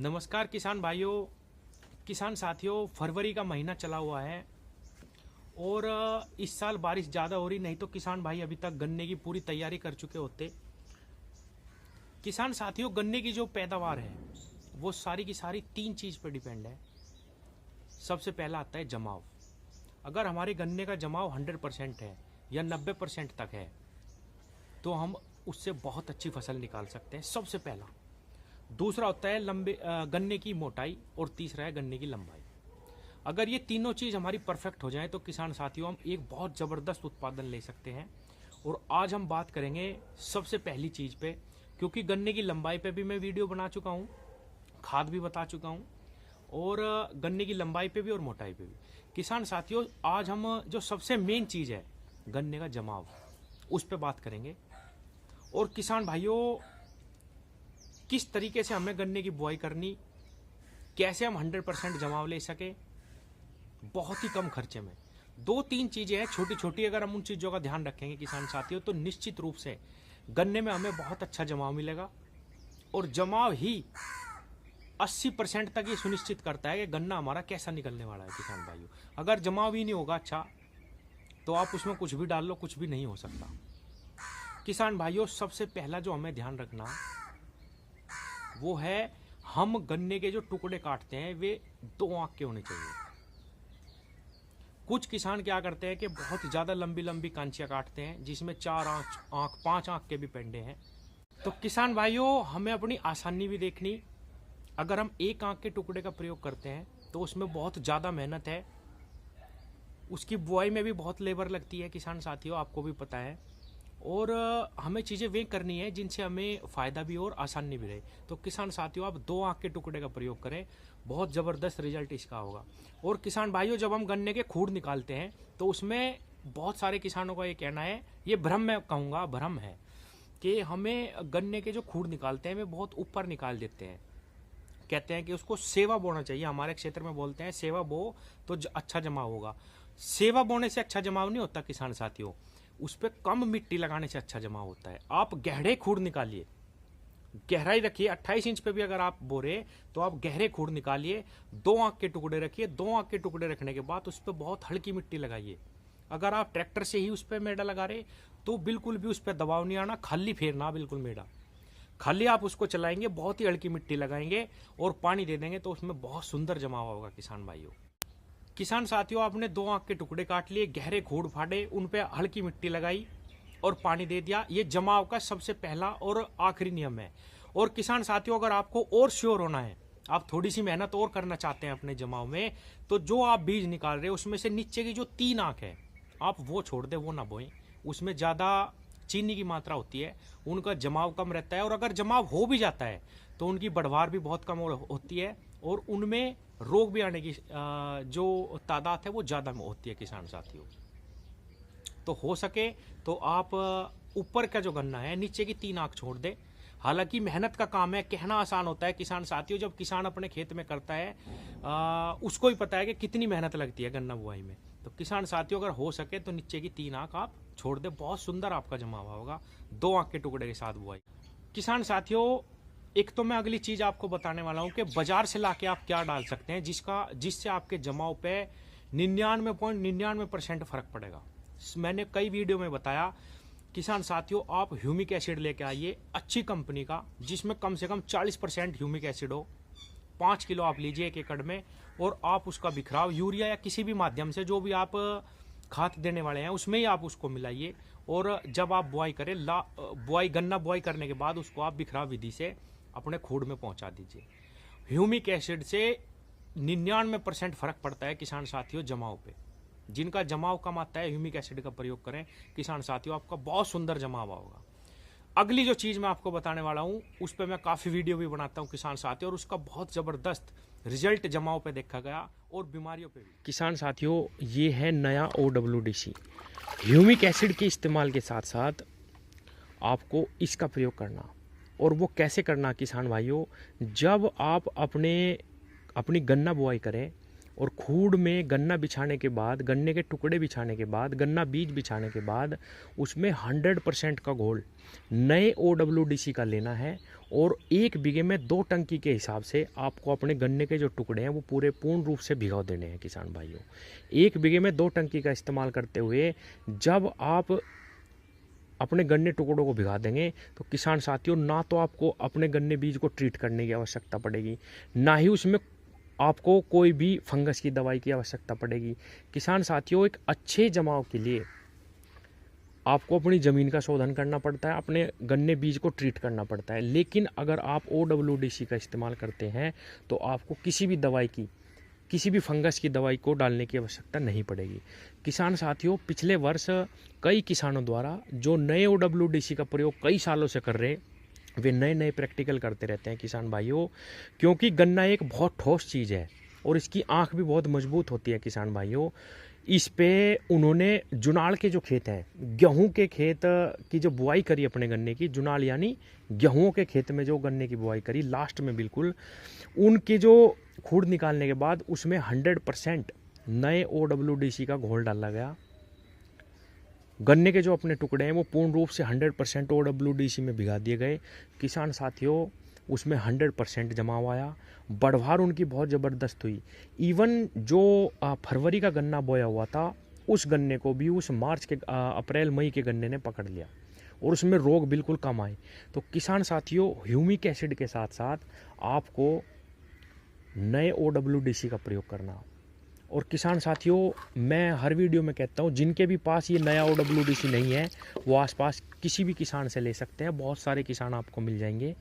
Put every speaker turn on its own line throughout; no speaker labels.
नमस्कार किसान भाइयों, किसान साथियों। फरवरी का महीना चला हुआ है और इस साल बारिश ज़्यादा हो रही, नहीं तो किसान भाई अभी तक गन्ने की पूरी तैयारी कर चुके होते। किसान साथियों, गन्ने की जो पैदावार है वो सारी की सारी तीन चीज़ पर डिपेंड है। सबसे पहला आता है जमाव। अगर हमारे गन्ने का जमाव 100% है या 90% तक है तो हम उससे बहुत अच्छी फसल निकाल सकते हैं, सबसे पहला। दूसरा होता है गन्ने की मोटाई और तीसरा है गन्ने की लंबाई। अगर ये तीनों चीज़ हमारी परफेक्ट हो जाए तो किसान साथियों हम एक बहुत ज़बरदस्त उत्पादन ले सकते हैं। और आज हम बात करेंगे सबसे पहली चीज़ पे, क्योंकि गन्ने की लंबाई पे भी मैं वीडियो बना चुका हूँ, खाद भी बता चुका हूँ, और गन्ने की लंबाई पे भी और मोटाई पे भी। किसान साथियों, आज हम जो सबसे मेन चीज़ है गन्ने का जमाव, उस पर बात करेंगे। और किसान भाइयों, किस तरीके से हमें गन्ने की बुआई करनी, कैसे हम 100% जमाव ले सके बहुत ही कम खर्चे में। दो तीन चीज़ें हैं छोटी छोटी, अगर हम उन चीज़ों का ध्यान रखेंगे किसान साथियों तो निश्चित रूप से गन्ने में हमें बहुत अच्छा जमाव मिलेगा। और जमाव ही 80% तक ये सुनिश्चित करता है कि गन्ना हमारा कैसा निकलने वाला है। किसान भाइयों, अगर जमाव ही नहीं होगा अच्छा तो आप उसमें कुछ भी डाल लो, कुछ भी नहीं हो सकता। किसान भाइयों, सबसे पहला जो हमें ध्यान रखना वो है, हम गन्ने के जो टुकड़े काटते हैं वे 2 आंख के होने चाहिए। कुछ किसान क्या करते हैं कि बहुत ज़्यादा लंबी लंबी कांचियाँ काटते हैं जिसमें 4 आंख 5 आंख के भी पेंडे हैं। तो किसान भाइयों, हमें अपनी आसानी भी देखनी। अगर हम 1 आंख के टुकड़े का प्रयोग करते हैं तो उसमें बहुत ज़्यादा मेहनत है, उसकी बुआई में भी बहुत लेबर लगती है किसान साथियों, आपको भी पता है। और हमें चीज़ें वे करनी है जिनसे हमें फ़ायदा भी हो और आसानी भी रहे। तो किसान साथियों, आप 2 आंख के टुकड़े का प्रयोग करें, बहुत ज़बरदस्त रिजल्ट इसका होगा। और किसान भाइयों, जब हम गन्ने के खूड़ निकालते हैं तो उसमें बहुत सारे किसानों का ये कहना है, ये भ्रम मैं कहूँगा, भ्रम है कि हमें गन्ने के जो खूड़ निकालते हैं वे बहुत ऊपर निकाल देते हैं। कहते हैं कि उसको सेवा बोना चाहिए, हमारे क्षेत्र में बोलते हैं सेवा बो तो अच्छा जमाव होगा। सेवा बोने से अच्छा जमाव नहीं होता किसान साथियों, उस पर कम मिट्टी लगाने से अच्छा जमाव होता है। आप गहरे खूड़ निकालिए, गहराई रखिए 28 इंच पे भी अगर आप बोरे तो आप गहरे खूड़ निकालिए, 2 आंख के टुकड़े रखिए। 2 आंख के टुकड़े रखने के बाद उस पर बहुत हल्की मिट्टी लगाइए। अगर आप ट्रैक्टर से ही उस पर मेड़ा लगा रहे तो बिल्कुल भी उस पर दबाव नहीं आना, खाली फेरना बिल्कुल मेड़ा, खाली आप उसको चलाएंगे, बहुत ही हल्की मिट्टी लगाएंगे और पानी दे देंगे तो उसमें बहुत सुंदर जमाव होगा। किसान भाइयों, किसान साथियों, आपने 2 आंख के टुकड़े काट लिए, गहरे खूड़ फाड़े, उन पे हल्की मिट्टी लगाई और पानी दे दिया। ये जमाव का सबसे पहला और आखिरी नियम है। और किसान साथियों, अगर आपको और श्योर होना है, आप थोड़ी सी मेहनत और करना चाहते हैं अपने जमाव में, तो जो आप बीज निकाल रहे हैं उसमें से नीचे की जो 3 आंख है आप वो छोड़ दें, वो ना बोएं। उसमें ज़्यादा चीनी की मात्रा होती है, उनका जमाव कम रहता है, और अगर जमाव हो भी जाता है तो उनकी बढ़वार भी बहुत कम होती है और उनमें रोग भी आने की जो तादाद है वो ज़्यादा होती है। किसान साथियों, तो हो सके तो आप ऊपर का जो गन्ना है नीचे की 3 आंख छोड़ दे। हालांकि मेहनत का काम है, कहना आसान होता है किसान साथियों, जब किसान अपने खेत में करता है उसको ही पता है कि कितनी मेहनत लगती है गन्ना बुआई में। तो किसान साथियों, अगर हो सके तो नीचे की 3 आंख आप छोड़ दे, बहुत सुंदर आपका जमाव होगा 2 आंख के टुकड़े के साथ बुआई। किसान साथियों, एक तो मैं अगली चीज़ आपको बताने वाला हूँ कि बाजार से लाके आप क्या डाल सकते हैं जिससे आपके जमाव पे 99.99% फर्क पड़ेगा। मैंने कई वीडियो में बताया। किसान साथियों, आप ह्यूमिक एसिड लेके आइए अच्छी कंपनी का, जिसमें कम से कम 40% ह्यूमिक एसिड हो। 5 किलो आप लीजिए 1 एकड़ में, और आप उसका बिखराव यूरिया या किसी भी माध्यम से, जो भी आप खाद देने वाले हैं उसमें ही आप उसको मिलाइए। और जब आप बुआई करें, गन्ना बुआई करने के बाद उसको आप बिखराव विधि से अपने खूड़ में पहुंचा दीजिए। ह्यूमिक एसिड से 99% फर्क पड़ता है किसान साथियों जमाव पे। जिनका जमाव कम आता है ह्यूमिक एसिड का प्रयोग करें किसान साथियों, आपका बहुत सुंदर जमाव होगा। अगली जो चीज़ मैं आपको बताने वाला हूँ उस पर मैं काफ़ी वीडियो भी बनाता हूँ किसान साथियों, और उसका बहुत ज़बरदस्त रिजल्ट जमाव पे देखा गया और बीमारियों पे भी। किसान साथियों, ये है नया OWDC। ह्यूमिक एसिड के इस्तेमाल के साथ साथ आपको इसका प्रयोग करना, और वो कैसे करना किसान भाइयों, जब आप अपनी गन्ना बुआई करें और खूड़ में गन्ना बिछाने के बाद, गन्ने के टुकड़े बिछाने के बाद, गन्ना बीज बिछाने के बाद उसमें 100% का घोल नए OWDC का लेना है। और 1 बीघे में 2 टंकी के हिसाब से आपको अपने गन्ने के जो टुकड़े हैं वो पूर्ण रूप से भिगो देने हैं किसान भाइयों। 1 बीघे में 2 टंकी का इस्तेमाल करते हुए जब आप अपने गन्ने टुकड़ों को भिगा देंगे तो किसान साथियों, ना तो आपको अपने गन्ने बीज को ट्रीट करने की आवश्यकता पड़ेगी, ना ही उसमें आपको कोई भी फंगस की दवाई की आवश्यकता पड़ेगी। किसान साथियों, एक अच्छे जमाव के लिए आपको अपनी ज़मीन का शोधन करना पड़ता है, अपने गन्ने बीज को ट्रीट करना पड़ता है। लेकिन अगर आप OWDC का इस्तेमाल करते हैं तो आपको किसी भी फंगस की दवाई को डालने की आवश्यकता नहीं पड़ेगी। किसान साथियों, पिछले वर्ष कई किसानों द्वारा जो नए OWDC का प्रयोग कई सालों से कर रहे, वे नए प्रैक्टिकल करते रहते हैं किसान भाइयों, क्योंकि गन्ना एक बहुत ठोस चीज़ है और इसकी आँख भी बहुत मजबूत होती है किसान भाइयों। इस पे उन्होंने जुनाल के जो खेत हैं, गेहूं के खेत की जो बुआई करी अपने गन्ने की, जुनाल यानी गेहूं के खेत में जो गन्ने की बुआई करी, लास्ट में बिल्कुल उनके जो खूड़ निकालने के बाद उसमें 100% नए OWDC का घोल डाला गया। गन्ने के जो अपने टुकड़े हैं वो पूर्ण रूप से 100% OWDC में भिगा दिए गए। किसान साथियों, उसमें 100% जमाव आया, बढ़वार उनकी बहुत ज़बरदस्त हुई। इवन जो फरवरी का गन्ना बोया हुआ था, उस गन्ने को भी उस अप्रैल मई के गन्ने ने पकड़ लिया और उसमें रोग बिल्कुल कम आए। तो किसान साथियों, ह्यूमिक एसिड के साथ साथ आपको नए OWDC का प्रयोग करना। और किसान साथियों, मैं हर वीडियो में कहता हूँ, जिनके भी पास ये नया OWDC नहीं है वो आसपास किसी भी किसान से ले सकते हैं। बहुत सारे किसान आपको मिल जाएंगे,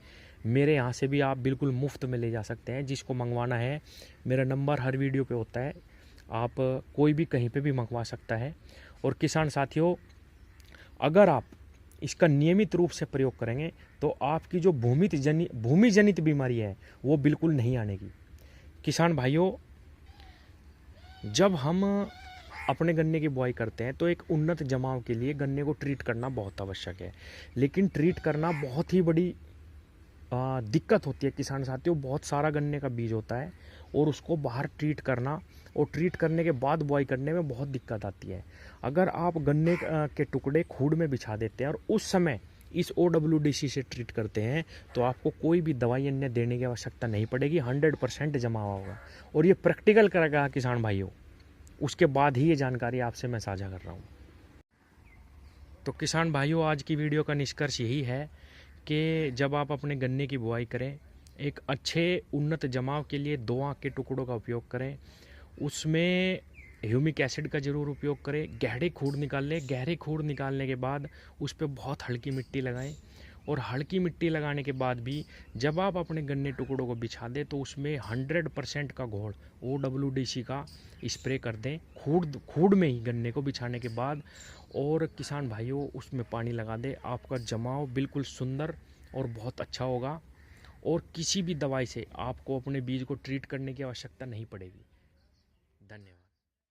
मेरे यहाँ से भी आप बिल्कुल मुफ्त में ले जा सकते हैं। जिसको मंगवाना है, मेरा नंबर हर वीडियो पे होता है, आप कोई भी कहीं पे भी मंगवा सकता है। और किसान साथियों, अगर आप इसका नियमित रूप से प्रयोग करेंगे तो आपकी जो भूमि जनित बीमारी है वो बिल्कुल नहीं आनेगी। किसान भाइयों, जब हम अपने गन्ने की बुआई करते हैं तो एक उन्नत जमाव के लिए गन्ने को ट्रीट करना बहुत आवश्यक है। लेकिन ट्रीट करना बहुत ही बड़ी दिक्कत होती है किसान साथियों। बहुत सारा गन्ने का बीज होता है और उसको बाहर ट्रीट करना और ट्रीट करने के बाद बुआई करने में बहुत दिक्कत आती है। अगर आप गन्ने के टुकड़े खूड़ में बिछा देते हैं और उस समय इस OWDC से ट्रीट करते हैं तो आपको कोई भी दवाई अन्य देने की आवश्यकता नहीं पड़ेगी, 100% जमा होगा। और ये प्रैक्टिकल करेगा किसान भाइयों, उसके बाद ही ये जानकारी आपसे मैं साझा कर रहा हूँ। तो किसान भाइयों, आज की वीडियो का निष्कर्ष यही है कि जब आप अपने गन्ने की बुआई करें, एक अच्छे उन्नत जमाव के लिए 2 आँख के टुकड़ों का उपयोग करें। उसमें ह्यूमिक एसिड का ज़रूर उपयोग करें। गहरे खूड़ निकाल लें। गहरे खूड़ निकालने के बाद उस पर बहुत हल्की मिट्टी लगाएं। और हल्की मिट्टी लगाने के बाद भी जब आप अपने गन्ने टुकड़ों को बिछा दें तो उसमें 100% का घोल OWDC का स्प्रे कर दें खूड़ में ही गन्ने को बिछाने के बाद। और किसान भाइयों, उसमें पानी लगा दें। आपका जमाव बिल्कुल सुंदर और बहुत अच्छा होगा और किसी भी दवाई से आपको अपने बीज को ट्रीट करने की आवश्यकता नहीं पड़ेगी। धन्यवाद।